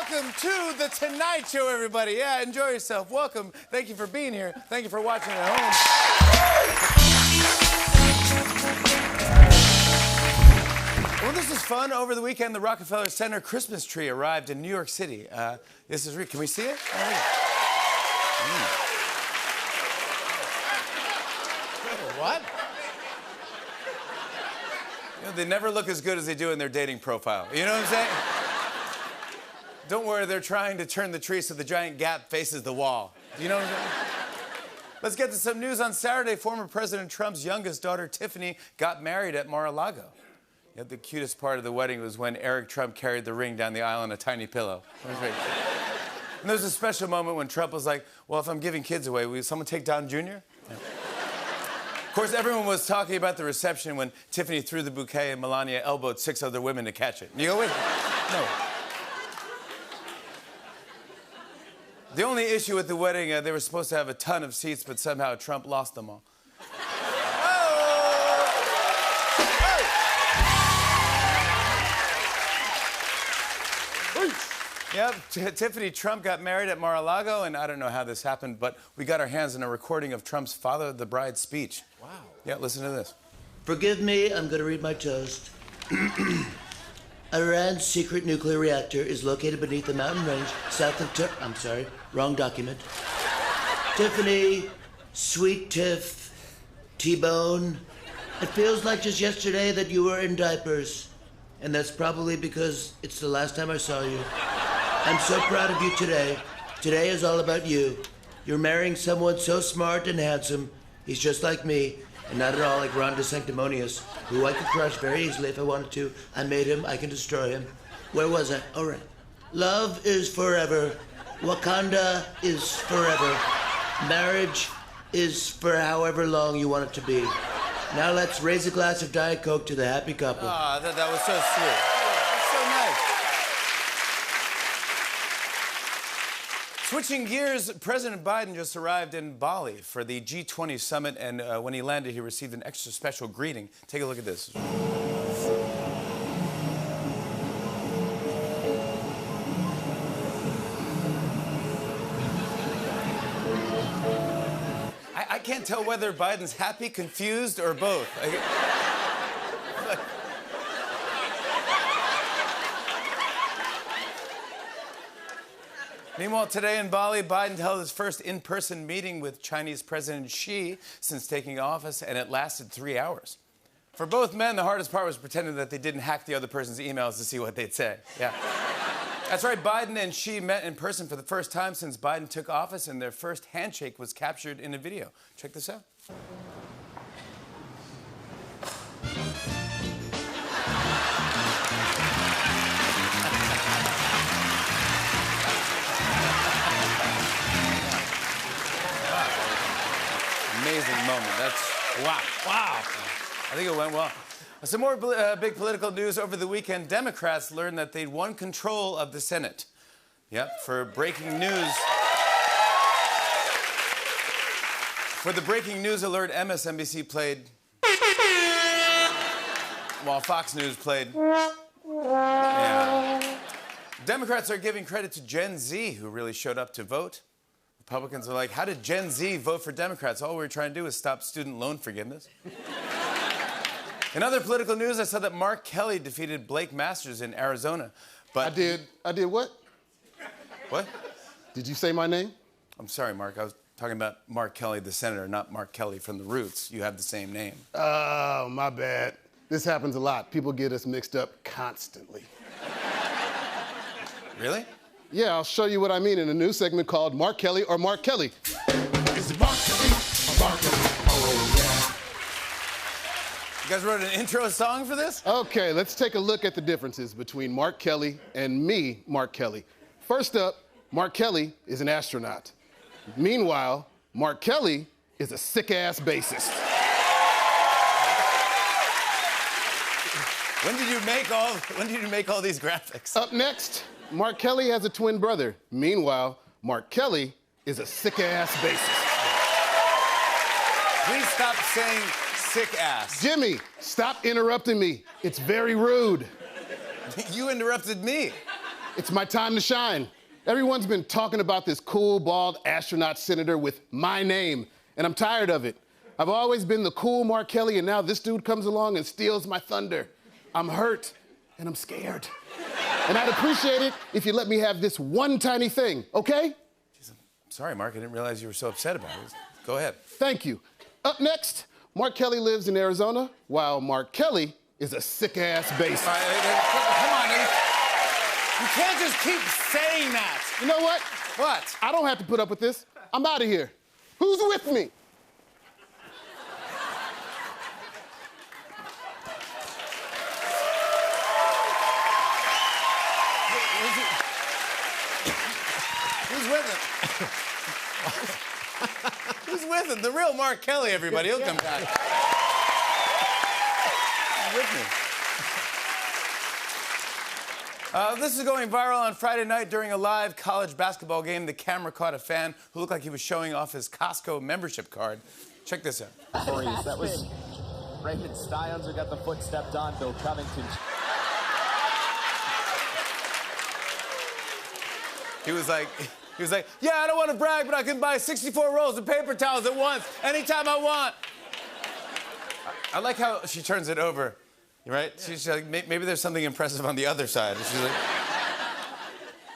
Welcome to The Tonight Show, everybody. Yeah, enjoy yourself. Welcome. Thank you for being here. Thank you for watching at home. Well, this is fun. Over the weekend, the Rockefeller Center Christmas tree arrived in New York City. This is Can we see it? What? You know, they never look as good as they do in their dating profile. You know what I'm saying? Don't worry, they're trying to turn the tree so the giant gap faces the wall. You know what I'm saying? Let's get to some news. On Saturday, former President Trump's youngest daughter, Tiffany, got married at Mar-a-Lago. Yeah, the cutest part of the wedding was when Eric Trump carried the ring down the aisle on a tiny pillow. It was very cute. And there was a special moment when Trump was like, well, if I'm giving kids away, will someone take Don Jr.? Yeah. Of course, everyone was talking about the reception when Tiffany threw the bouquet and Melania elbowed 6 other women to catch it. And you go, wait, no. The only issue with the wedding, they were supposed to have a ton of seats, but somehow Trump lost them all. Yep, Tiffany Trump got married at Mar-a-Lago, and I don't know how this happened, but we got our hands on a recording of Trump's father of the bride speech. Wow. Yeah, listen to this. Forgive me, I'm going to read my toast. Iran's secret nuclear reactor is located beneath the mountain range south of I'm sorry, wrong document. Tiffany, sweet Tiff, T-Bone, it feels like just yesterday that you were in diapers. And that's probably because it's the last time I saw you. I'm so proud of you today. Today is all about you. You're marrying someone so smart and handsome. He's just like me, and not at all like Ron DeSanctimonious, who I could crush very easily if I wanted to. I made him, I can destroy him. Where was I? All right. Love is forever. Wakanda is forever. Marriage is for however long you want it to be. Now let's raise a glass of Diet Coke to the happy couple. Ah, that was so sweet. That's so nice. Switching gears, President Biden just arrived in Bali for the G20 summit, and when he landed, he received an extra special greeting. Take a look at this. I can't tell whether Biden's happy, confused, or both. Meanwhile, today in Bali, Biden held his first in-person meeting with Chinese President Xi since taking office, and it lasted 3 hours. For both men, the hardest part was pretending that they didn't hack the other person's emails to see what they'd say. Yeah. That's right, Biden and Xi met in person for the first time since Biden took office, and their first handshake was captured in a video. Check this out. Amazing moment. That's wow. I think it went well. Some more big political news over the weekend. Democrats learned that they'd won control of the Senate. Yep, for breaking news. For the breaking news alert, MSNBC played, while Fox News played. Yeah. Democrats are giving credit to Gen Z, who really showed up to vote. Republicans are like, how did Gen Z vote for Democrats? All we were trying to do is stop student loan forgiveness. In other political news, I saw that Mark Kelly defeated Blake Masters in Arizona, but... I did what? What? Did you say my name? I'm sorry, Mark. I was talking about Mark Kelly, the senator, not Mark Kelly from The Roots. You have the same name. Oh, my bad. This happens a lot. People get us mixed up constantly. Really? Yeah, I'll show you what I mean in a new segment called Mark Kelly or Mark Kelly. Is it Mark Kelly or Mark Kelly? Oh, yeah. You guys wrote an intro song for this? Okay, let's take a look at the differences between Mark Kelly and me, Mark Kelly. First up, Mark Kelly is an astronaut. Meanwhile, Mark Kelly is a sick-ass bassist. When did you make all these graphics? Up next, Mark Kelly has a twin brother. Meanwhile, Mark Kelly is a sick-ass bassist. Please stop saying sick ass. Jimmy, stop interrupting me. It's very rude. You interrupted me. It's my time to shine. Everyone's been talking about this cool, bald astronaut senator with my name, and I'm tired of it. I've always been the cool Mark Kelly, and now this dude comes along and steals my thunder. I'm hurt, and I'm scared. And I'd appreciate it if you let me have this one tiny thing, okay? Jeez, I'm sorry, Mark. I didn't realize you were so upset about it. Go ahead. Thank you. Up next, Mark Kelly lives in Arizona, while Mark Kelly is a sick-ass bassist. All right, come on. You can't just keep saying that. You know what? What? I don't have to put up with this. I'm out of here. Who's with me? Who's with him? Who's with him? The real Mark Kelly, everybody. He'll come back. Who's with me? This is going viral on Friday night during a live college basketball game. The camera caught a fan who looked like he was showing off his Costco membership card. Check this out. That was Raymond Styons who got the foot stepped on. Bill Covington. He was like, yeah, I don't want to brag, but I can buy 64 rolls of paper towels at once, anytime I want. I like how she turns it over, right? Yeah. She's like, maybe there's something impressive on the other side. She's like,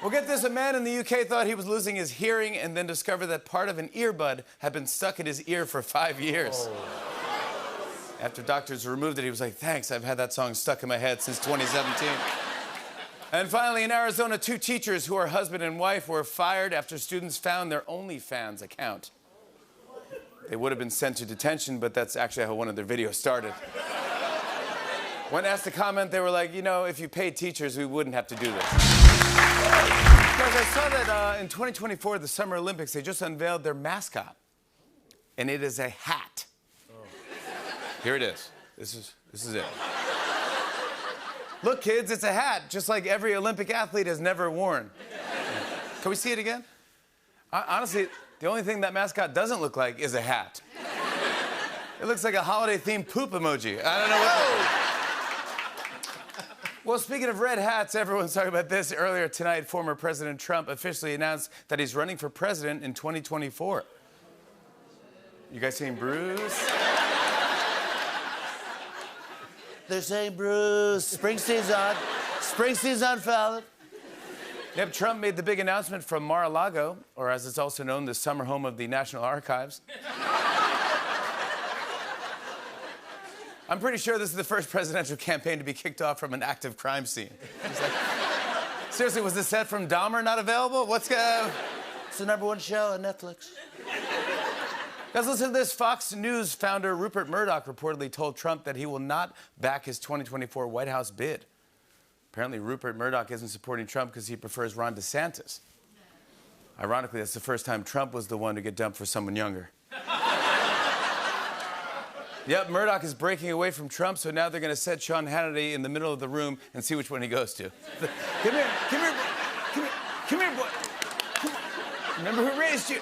well, get this, a man in the UK thought he was losing his hearing and then discovered that part of an earbud had been stuck in his ear for 5 years. Oh. After doctors removed it, he was like, thanks, I've had that song stuck in my head since 2017. And finally, in Arizona, 2 teachers who are husband and wife were fired after students found their OnlyFans account. They would have been sent to detention, but that's actually how one of their videos started. When asked to comment, they were like, you know, if you paid teachers, we wouldn't have to do this. Guys, I saw that in 2024, the Summer Olympics, they just unveiled their mascot. And it is a hat. Oh. Here it is. This is it. Look, kids, it's a hat, just like every Olympic athlete has never worn. Can we see it again? Honestly, the only thing that mascot doesn't look like is a hat. It looks like a holiday-themed poop emoji. I don't know what. Well, speaking of red hats, everyone's talking about this. Earlier tonight, former President Trump officially announced that he's running for president in 2024. You guys seen Bruce? They're saying Bruce. Springsteen's on. Springsteen's on, Fallon. Yep, Trump made the big announcement from Mar-a-Lago, or as it's also known, the summer home of the National Archives. I'm pretty sure this is the first presidential campaign to be kicked off from an active crime scene. Like, seriously, was the set from Dahmer not available? It's the #1 show on Netflix. Guys, listen to this. Fox News founder Rupert Murdoch reportedly told Trump that he will not back his 2024 White House bid. Apparently, Rupert Murdoch isn't supporting Trump because he prefers Ron DeSantis. Ironically, that's the first time Trump was the one to get dumped for someone younger. Yep, Murdoch is breaking away from Trump, so now they're going to set Sean Hannity in the middle of the room and see which one he goes to. Come here, boy. Come on. Remember who raised you?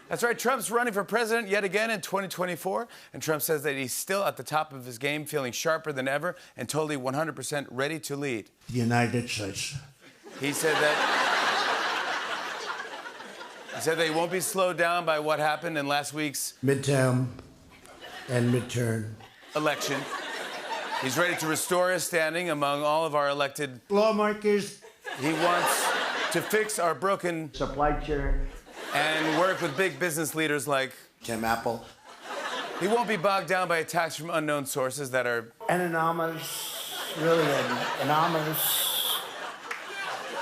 That's right, Trump's running for president yet again in 2024, and Trump says that he's still at the top of his game, feeling sharper than ever, and totally 100% ready to lead. The United States. He said that he won't be slowed down by what happened in last week's midterm and midterm election. He's ready to restore his standing among all of our elected lawmakers. He wants to fix our broken supply chain and work with big business leaders like Tim Apple. He won't be bogged down by attacks from unknown sources that are anonymous, really anonymous.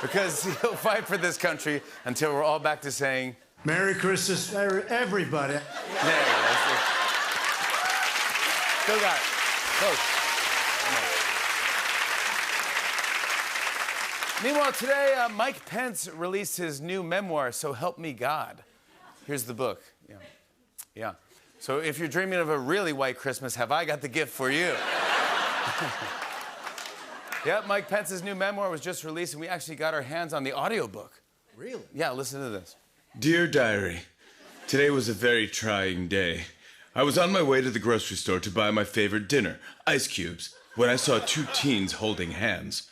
Because he'll fight for this country until we're all back to saying Merry Christmas, everybody. There you go. Still got it. Close. Meanwhile, today, Mike Pence released his new memoir, So Help Me God. Here's the book. Yeah. So if you're dreaming of a really white Christmas, have I got the gift for you? Yep, Mike Pence's new memoir was just released, and we actually got our hands on the audiobook. Really? Yeah, listen to this. Dear Diary, today was a very trying day. I was on my way to the grocery store to buy my favorite dinner, ice cubes, when I saw 2 teens holding hands.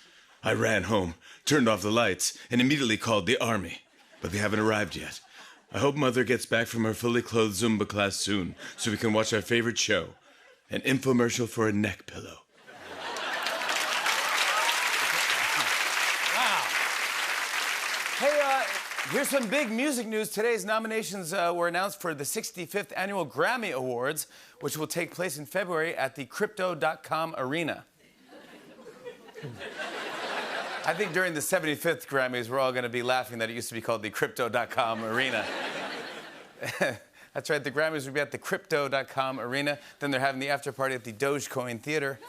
I ran home, turned off the lights, and immediately called the army. But they haven't arrived yet. I hope Mother gets back from her fully clothed Zumba class soon so we can watch our favorite show, an infomercial for a neck pillow. Hey, here's some big music news. Today's nominations were announced for the 65th Annual Grammy Awards, which will take place in February at the Crypto.com Arena. I think during the 75th Grammys, we're all going to be laughing that it used to be called the Crypto.com Arena. That's right, the Grammys will be at the Crypto.com Arena. Then they're having the after party at the Dogecoin Theater.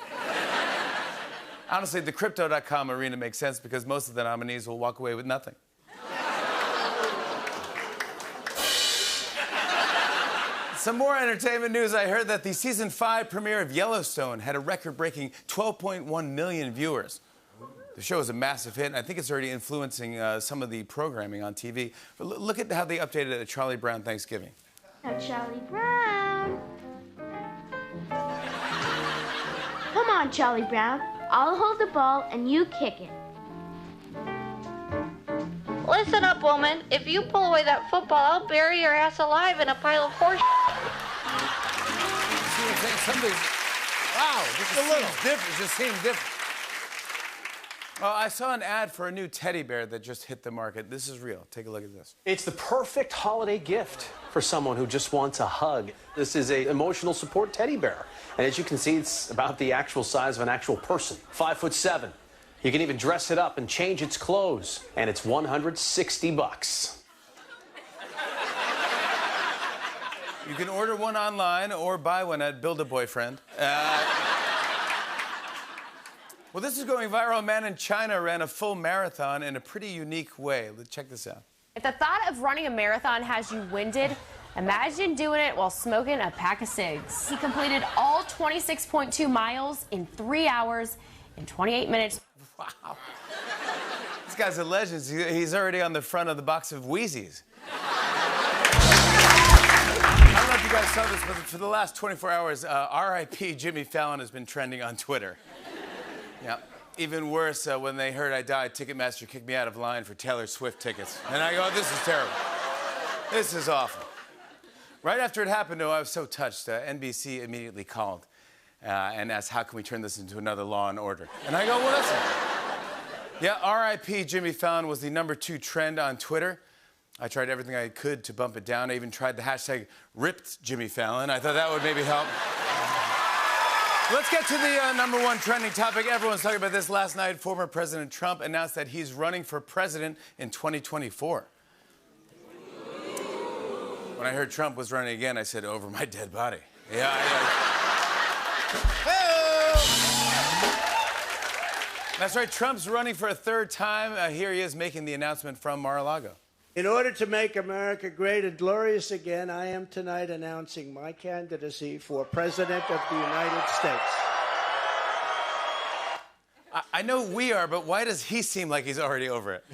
Honestly, the Crypto.com Arena makes sense because most of the nominees will walk away with nothing. Some more entertainment news. I heard that the season 5 premiere of Yellowstone had a record-breaking 12.1 million viewers. The show is a massive hit, and I think it's already influencing some of the programming on TV. But look at how they updated it at Charlie Brown Thanksgiving. Now, Charlie Brown. Come on, Charlie Brown. I'll hold the ball and you kick it. Listen up, woman. If you pull away that football, I'll bury your ass alive in a pile of horse. Wow, it just seems different. Well, I saw an ad for a new teddy bear that just hit the market. This is real. Take a look at this. It's the perfect holiday gift for someone who just wants a hug. This is an emotional support teddy bear. And as you can see, it's about the actual size of an actual person, 5'7". You can even dress it up and change its clothes. And it's $160. You can order one online or buy one at Build-A-Boyfriend. Well, this is going viral. A man in China ran a full marathon in a pretty unique way. Let's check this out. If the thought of running a marathon has you winded, imagine doing it while smoking a pack of cigs. He completed all 26.2 miles in 3 hours and 28 minutes. Wow. This guy's a legend. He's already on the front of the box of Wheezies. I don't know if you guys saw this, but for the last 24 hours, R.I.P. Jimmy Fallon has been trending on Twitter. Yeah. Even worse, when they heard I died, Ticketmaster kicked me out of line for Taylor Swift tickets. And I go, this is terrible. This is awful. Right after it happened, though, I was so touched. NBC immediately called and asked, how can we turn this into another Law and Order? And I go, well, listen. Yeah, R.I.P. Jimmy Fallon was the #2 trend on Twitter. I tried everything I could to bump it down. I even tried the hashtag ripped Jimmy Fallon. I thought that would maybe help. Let's get to the #1 trending topic. Everyone's talking about this. Last night, former President Trump announced that he's running for president in 2024. When I heard Trump was running again, I said, over my dead body. Yeah. That's right, Trump's running for a 3rd time. Here he is making the announcement from Mar-a-Lago. In order to make America great and glorious again, I am tonight announcing my candidacy for President of the United States. I know we are, but why does he seem like he's already over it?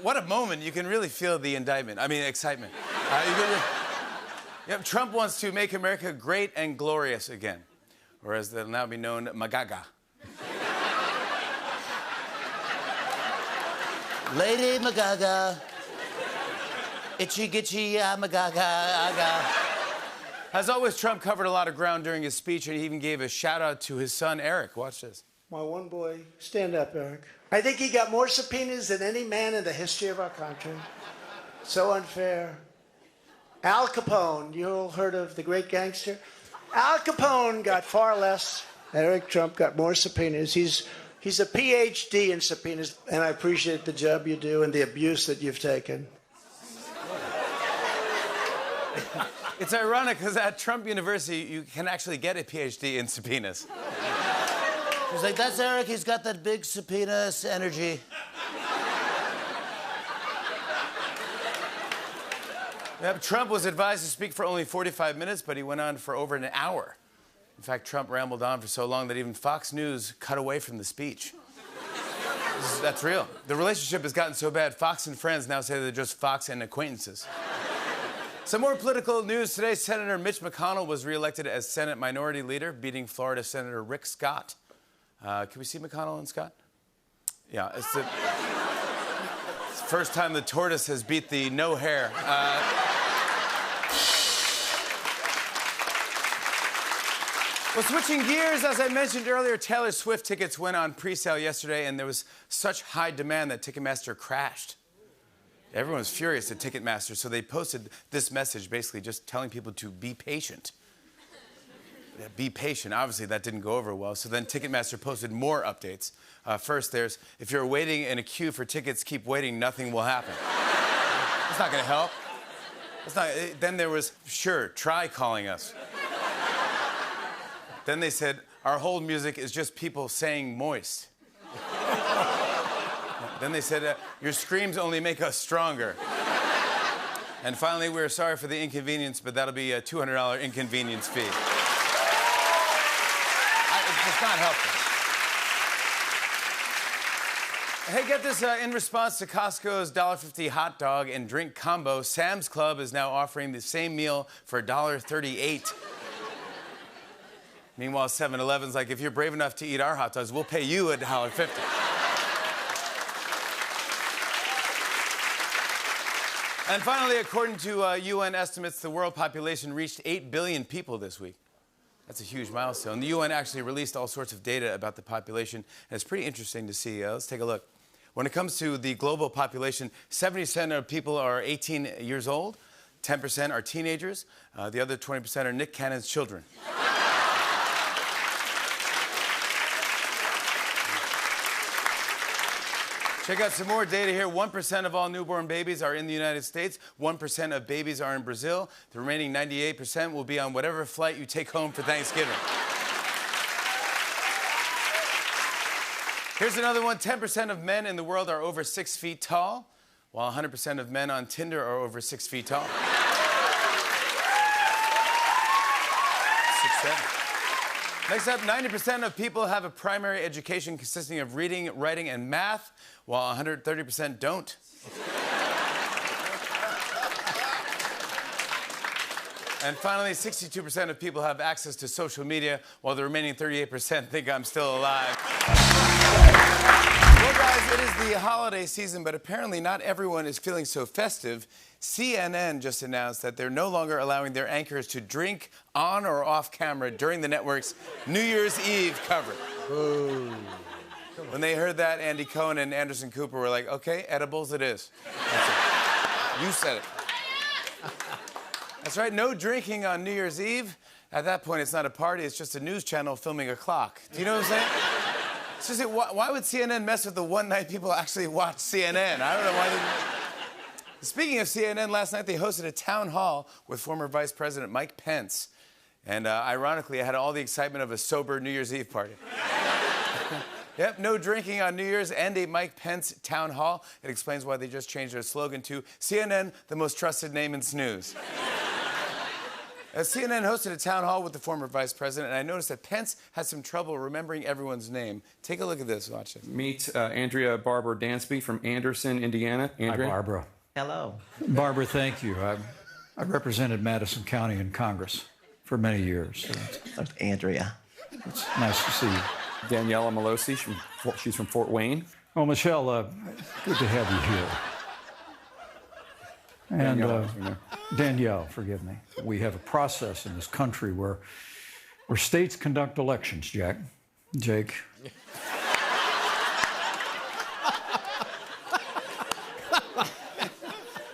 What a moment. You can really feel the excitement. Trump wants to make America great and glorious again, or as they'll now be known, MAGAGA. Lady Magaga. Itchy gitchy Magaga aga. As always, Trump covered a lot of ground during his speech, and he even gave a shout-out to his son, Eric. Watch this. My one boy, stand up, Eric. I think he got more subpoenas than any man in the history of our country. So unfair. Al Capone, you all heard of the great gangster? Al Capone got far less. Eric Trump got more subpoenas. He's a PhD in subpoenas, and I appreciate the job you do and the abuse that you've taken. It's ironic because at Trump University, you can actually get a PhD in subpoenas. He's like, that's Eric. He's got that big subpoena energy. Yep, Trump was advised to speak for only 45 minutes, but he went on for over an hour. In fact, Trump rambled on for so long that even Fox News cut away from the speech. That's real. The relationship has gotten so bad, Fox and Friends now say they're just Fox and acquaintances. Some more political news today. Senator Mitch McConnell was reelected as Senate Minority Leader, beating Florida Senator Rick Scott. Can we see McConnell and Scott? Yeah, it's the first time the tortoise has beat the no hair. Well, switching gears, as I mentioned earlier, Taylor Swift tickets went on pre-sale yesterday, and there was such high demand that Ticketmaster crashed. Everyone was furious at Ticketmaster, so they posted this message, basically just telling people to be patient. Yeah, be patient. Obviously, that didn't go over well, so then Ticketmaster posted more updates. First, there's, if you're waiting in a queue for tickets, keep waiting, nothing will happen. It's not gonna help. It's not, then there was, sure, try calling us. Then they said, our hold music is just people saying moist. Then they said, your screams only make us stronger. And finally, we're sorry for the inconvenience, but that'll be a $200 inconvenience fee. It's just not helpful. Hey, get this, in response to Costco's $1.50 hot dog and drink combo, Sam's Club is now offering the same meal for $1.38. Meanwhile, 7-Eleven's like, if you're brave enough to eat our hot dogs, we'll pay you $1.50. And finally, according to UN estimates, the world population reached 8 billion people this week. That's a huge milestone. The UN actually released all sorts of data about the population, and it's pretty interesting to see. Let's take a look. When it comes to the global population, 70% of people are 18 years old, 10% are teenagers, the other 20% are Nick Cannon's children. Check out some more data here. 1% of all newborn babies are in the United States. 1% of babies are in Brazil. The remaining 98% will be on whatever flight you take home for Thanksgiving. Here's another one. 10% of men in the world are over 6 feet tall, while 100% of men on Tinder are over 6 feet tall. 6'7". Next up, 90% of people have a primary education consisting of reading, writing, and math, while 130% don't. And finally, 62% of people have access to social media, while the remaining 38% think I'm still alive. Well, guys, it is the holiday season, but apparently not everyone is feeling so festive. CNN just announced that they're no longer allowing their anchors to drink on or off camera during the network's New Year's Eve coverage. Ooh. When they heard that, Andy Cohen and Anderson Cooper were like, okay, edibles it is. That's it. You said it. That's right, no drinking on New Year's Eve. At that point, it's not a party, it's just a news channel filming a clock. Do you know what I'm saying? It's just, why would CNN mess with the one night people actually watch CNN? I don't know why they... Speaking of CNN, last night they hosted a town hall with former Vice President Mike Pence. And ironically, it had all the excitement of a sober New Year's Eve party. Yep, no drinking on New Year's and a Mike Pence town hall. It explains why they just changed their slogan to CNN, the most trusted name in snooze. CNN hosted a town hall with the former vice president, and I noticed that Pence had some trouble remembering everyone's name. Take a look at this. Watch it. Meet Andrea Barber Dansby from Anderson, Indiana. Andrea? Hi, Barbara. Hello. Barbara, thank you. I represented Madison County in Congress for many years. Andrea. It's nice to see you. Daniela Malosi, she's from Fort Wayne. Oh, Michelle, good to have you here. And Danielle, forgive me. We have a process in this country where states conduct elections, Jake.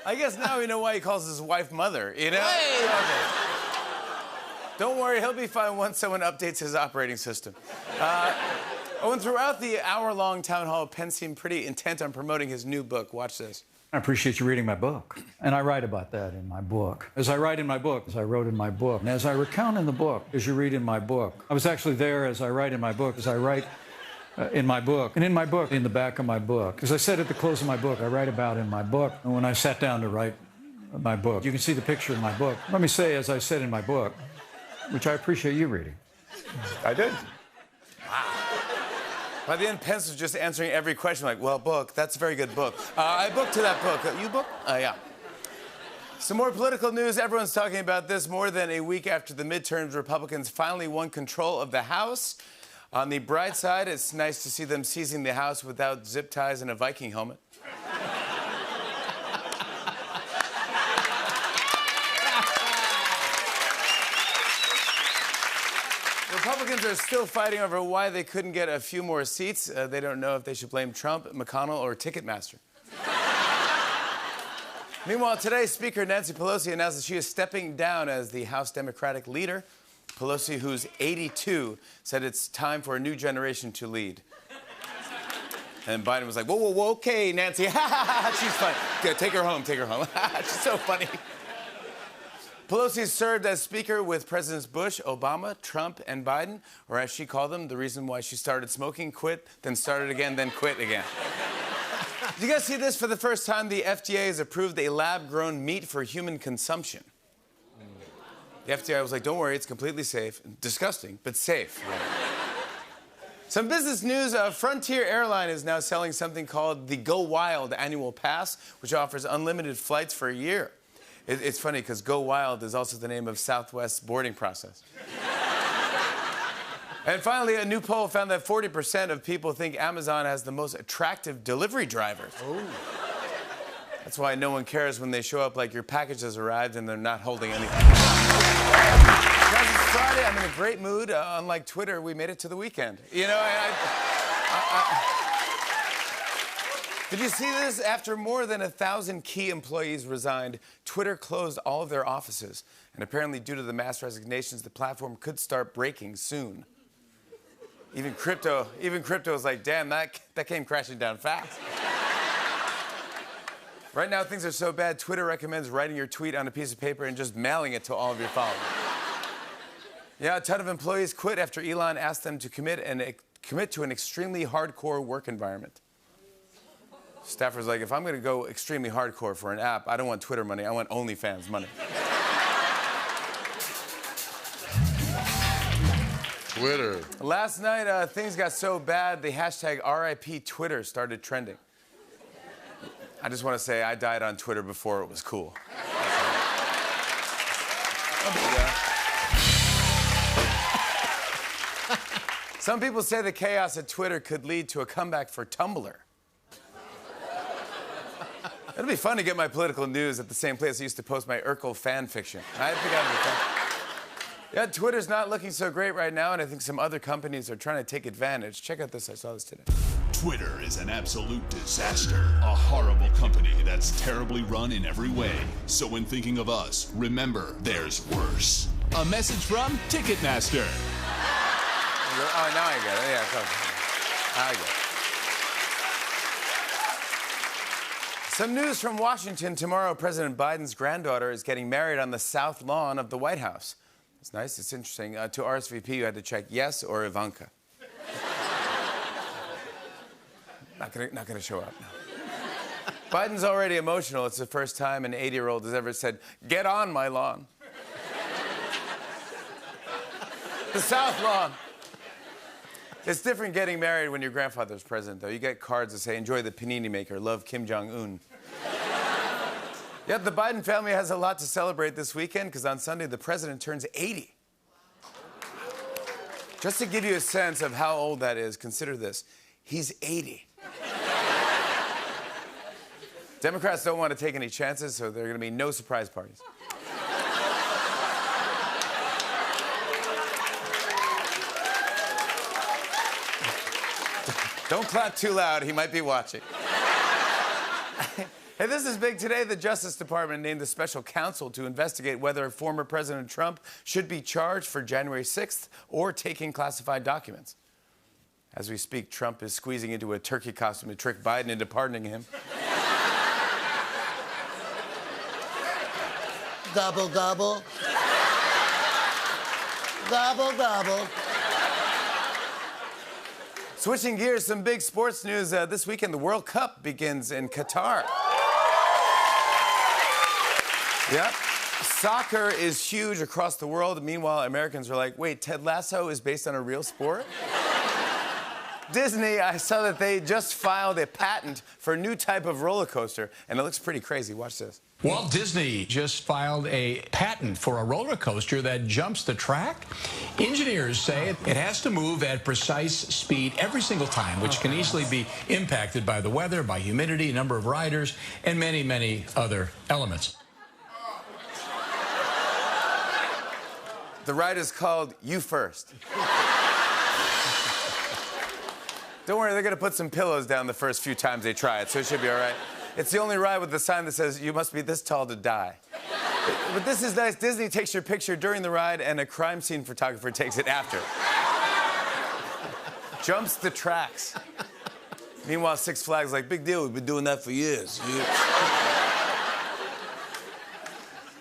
I guess now we know why he calls his wife mother, you know? Hey. Okay. Don't worry, he'll be fine once someone updates his operating system. And throughout the hour-long town hall, Pence seemed pretty intent on promoting his new book. Watch this. I appreciate you reading my book. And I write about that in my book. As I write in my book, as I wrote in my book, and as I recount in the book, as you read in my book. I was actually there as I write in my book, as I write in my book. And in my book, in the back of my book. As I said at the close of my book, I write about in my book. And when I sat down to write my book, you can see the picture in my book. Let me say, as I said in my book, which I appreciate you reading. I did. Wow. By the end, Pence was just answering every question like, well, book, that's a very good book. I booked to that book. You book? Yeah. Some more political news. Everyone's talking about this. More than a week after the midterms, Republicans finally won control of the House. On the bright side, it's nice to see them seizing the house without zip ties and a Viking helmet. Republicans are still fighting over why they couldn't get a few more seats. They don't know if they should blame Trump, McConnell, or Ticketmaster. Meanwhile, today, Speaker Nancy Pelosi announced that she is stepping down as the House Democratic leader. Pelosi, who's 82, said it's time for a new generation to lead. And Biden was like, whoa, whoa, whoa, okay, Nancy. She's fine. Good, take her home, take her home. She's so funny. Pelosi served as Speaker with Presidents Bush, Obama, Trump, and Biden, or as she called them, the reason why she started smoking, quit, then started again, then quit again. Did you guys see this? For the first time, the FDA has approved a lab-grown meat for human consumption. The FDA was like, don't worry, it's completely safe. Disgusting, but safe. Right. Some business news. Frontier Airline is now selling something called the Go Wild annual pass, which offers unlimited flights for a year. It's funny because Go Wild is also the name of Southwest's boarding process. And finally, a new poll found that 40% of people think Amazon has the most attractive delivery drivers. Oh. That's why no one cares when they show up like your package has arrived and they're not holding anything. Because it's Friday, I'm in a great mood. Unlike Twitter, we made it to the weekend. You know, Did you see this? After more than 1,000 key employees resigned, Twitter closed all of their offices. And apparently, due to the mass resignations, the platform could start breaking soon. Even crypto is like, damn, that came crashing down fast. Right now, things are so bad, Twitter recommends writing your tweet on a piece of paper and just mailing it to all of your followers. Yeah, a ton of employees quit after Elon asked them to commit to an extremely hardcore work environment. Staffers like, if I'm going to go extremely hardcore for an app, I don't want Twitter money, I want OnlyFans money. Twitter. Last night, things got so bad, the hashtag RIP Twitter started trending. I just want to say I died on Twitter before it was cool. Some people say the chaos at Twitter could lead to a comeback for Tumblr. It'd be fun to get my political news at the same place I used to post my Urkel fan fiction. I think I'd be fun. Yeah, Twitter's not looking so great right now, and I think some other companies are trying to take advantage. Check out this, I saw this today. Twitter is an absolute disaster. A horrible company that's terribly run in every way. So when thinking of us, remember, there's worse. A message from Ticketmaster. Oh, now I get it. Yeah, it's okay. I get it. Some news from Washington. Tomorrow, President Biden's granddaughter is getting married on the South Lawn of the White House. It's nice. It's interesting. To RSVP, you had to check yes or Ivanka. Not gonna show up. No. Biden's already emotional. It's the first time an 80-year-old has ever said, "Get on my lawn." The South Lawn. It's different getting married when your grandfather's president, though. You get cards that say, "Enjoy the panini maker. Love, Kim Jong-un." Yet the Biden family has a lot to celebrate this weekend because on Sunday, the president turns 80. Just to give you a sense of how old that is, consider this. He's 80. Democrats don't want to take any chances, so there are going to be no surprise parties. Don't clap too loud. He might be watching. Hey, this is big today. The Justice Department named a special counsel to investigate whether former President Trump should be charged for January 6th or taking classified documents. As we speak, Trump is squeezing into a turkey costume to trick Biden into pardoning him. Gobble, gobble. Gobble, gobble. Switching gears, some big sports news. This weekend, the World Cup begins in Qatar. Yep. Soccer is huge across the world. Meanwhile, Americans are like, wait, Ted Lasso is based on a real sport? Disney, I saw that they just filed a patent for a new type of roller coaster, and it looks pretty crazy. Watch this. Walt Disney just filed a patent for a roller coaster that jumps the track. Engineers say it has to move at precise speed every single time, which can easily be impacted by the weather, by humidity, number of riders, and many, many other elements. The ride is called You First. Don't worry, they're gonna put some pillows down the first few times they try it, so it should be all right. It's the only ride with the sign that says, you must be this tall to die. But this is nice. Disney takes your picture during the ride, and a crime scene photographer takes it after. Jumps the tracks. Meanwhile, Six Flags like, big deal, we've been doing that for years.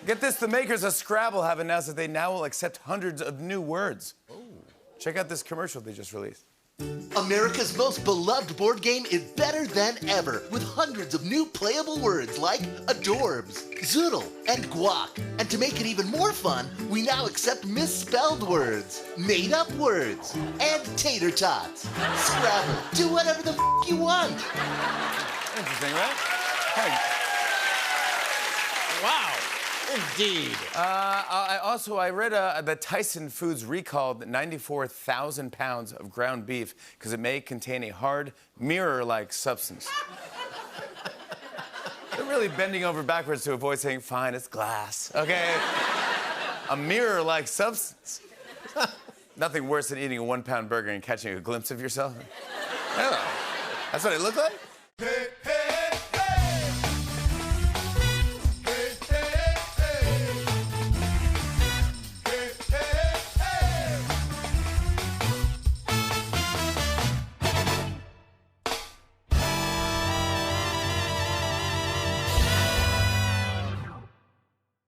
Get this, the makers of Scrabble have announced that they now will accept hundreds of new words. Oh. Check out this commercial they just released. America's most beloved board game is better than ever, with hundreds of new playable words like adorbs, zoodle, and guac. And to make it even more fun, we now accept misspelled words, made-up words, and tater tots. Scrabble, do whatever the f you want. Interesting, right? Hey. Wow. Indeed. I read that Tyson Foods recalled 94,000 pounds of ground beef because it may contain a hard, mirror-like substance. They're really bending over backwards to avoid saying, fine, it's glass, okay? A mirror-like substance. Nothing worse than eating a 1-pound burger and catching a glimpse of yourself. Yeah. That's what it looked like?